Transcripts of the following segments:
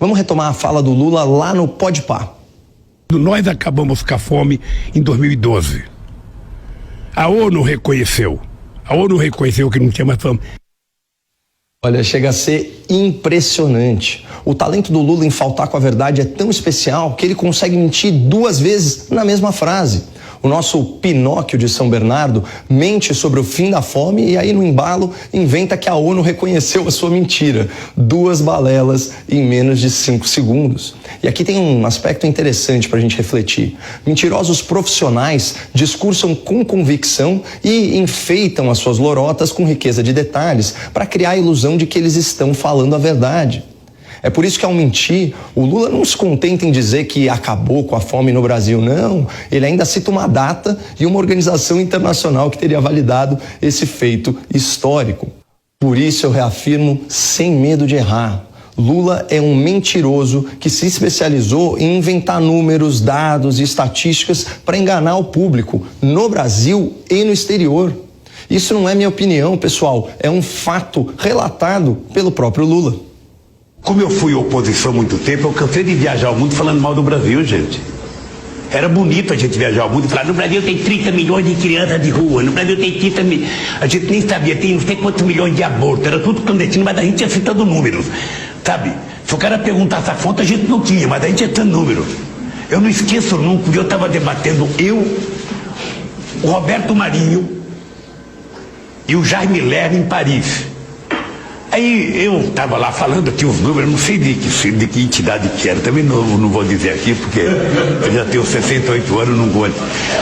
Vamos retomar a fala do Lula lá no Podpah. Nós acabamos com a fome em 2012. A ONU reconheceu que não tinha mais fome. Olha, chega a ser impressionante. O talento do Lula em faltar com a verdade é tão especial que ele consegue mentir 2 vezes na mesma frase. O nosso Pinóquio de São Bernardo mente sobre o fim da fome e aí no embalo inventa que a ONU reconheceu a sua mentira. 2 balelas em menos de 5 segundos. E aqui tem um aspecto interessante para a gente refletir. Mentirosos profissionais discursam com convicção e enfeitam as suas lorotas com riqueza de detalhes para criar a ilusão de que eles estão falando a verdade. É por isso que, ao mentir, o Lula não se contenta em dizer que acabou com a fome no Brasil, não. Ele ainda cita uma data e uma organização internacional que teria validado esse feito histórico. Por isso eu reafirmo, sem medo de errar, Lula é um mentiroso que se especializou em inventar números, dados e estatísticas para enganar o público, no Brasil e no exterior. Isso não é minha opinião, pessoal, é um fato relatado pelo próprio Lula. Como eu fui oposição há muito tempo, eu cansei de viajar ao mundo falando mal do Brasil, gente. Era bonito a gente viajar ao mundo e falar, no Brasil tem 30 milhões de crianças de rua, no Brasil tem 30 milhões, a gente nem sabia, tem não sei quantos milhões de abortos, era tudo clandestino, mas a gente ia citando números, sabe? Se o cara perguntasse a fonte, a gente não tinha, mas a gente ia citando números. Eu não esqueço nunca, eu estava debatendo, o Roberto Marinho e o Jaime Lerner em Paris. Aí eu estava lá falando aqui os números, não sei de que entidade que era, também não vou dizer aqui, porque eu já tenho 68 anos, não vou.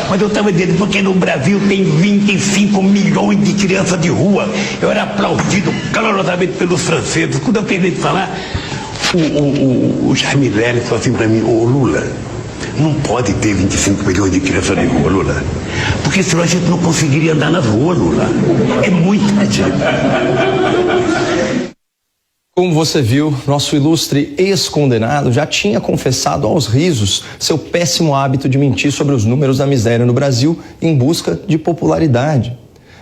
Mas eu estava dizendo, porque no Brasil tem 25 milhões de crianças de rua. Eu era aplaudido calorosamente pelos franceses. Quando eu terminei de falar, o Jaime Lerner falou assim para mim, ô Lula, não pode ter 25 milhões de crianças de rua, Lula. Porque senão a gente não conseguiria andar nas ruas, Lula. É muita gente. Como você viu, nosso ilustre ex-condenado já tinha confessado aos risos seu péssimo hábito de mentir sobre os números da miséria no Brasil em busca de popularidade.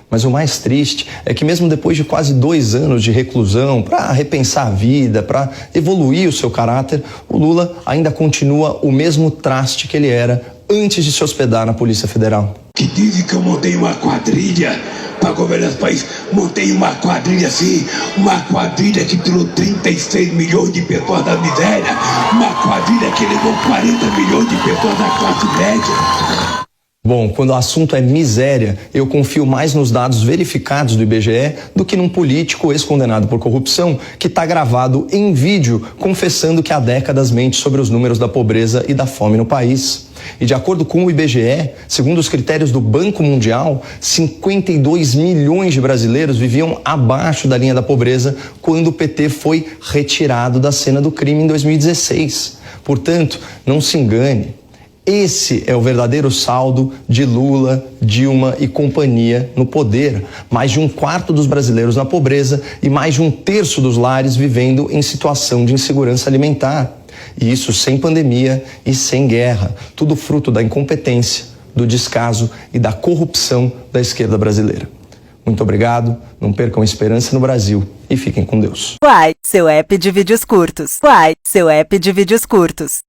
Mas o mais triste é que mesmo depois de quase 2 anos de reclusão, para repensar a vida, para evoluir o seu caráter, o Lula ainda continua o mesmo traste que ele era antes de se hospedar na Polícia Federal. Que dizem que eu montei uma quadrilha para governar esse país. Montei uma quadrilha assim, uma quadrilha que tirou 36 milhões de pessoas da miséria, uma quadrilha que levou 40 milhões de pessoas da classe média. Bom, quando o assunto é miséria, eu confio mais nos dados verificados do IBGE do que num político ex-condenado por corrupção que está gravado em vídeo confessando que há décadas mente sobre os números da pobreza e da fome no país. E de acordo com o IBGE, segundo os critérios do Banco Mundial, 52 milhões de brasileiros viviam abaixo da linha da pobreza quando o PT foi retirado da cena do crime em 2016. Portanto, não se engane. Esse é o verdadeiro saldo de Lula, Dilma e companhia no poder. Mais de 1/4 dos brasileiros na pobreza e mais de 1/3 dos lares vivendo em situação de insegurança alimentar. E isso sem pandemia e sem guerra. Tudo fruto da incompetência, do descaso e da corrupção da esquerda brasileira. Muito obrigado, não percam a esperança no Brasil e fiquem com Deus. Uai, seu app de vídeos curtos. Uai, seu app de vídeos curtos.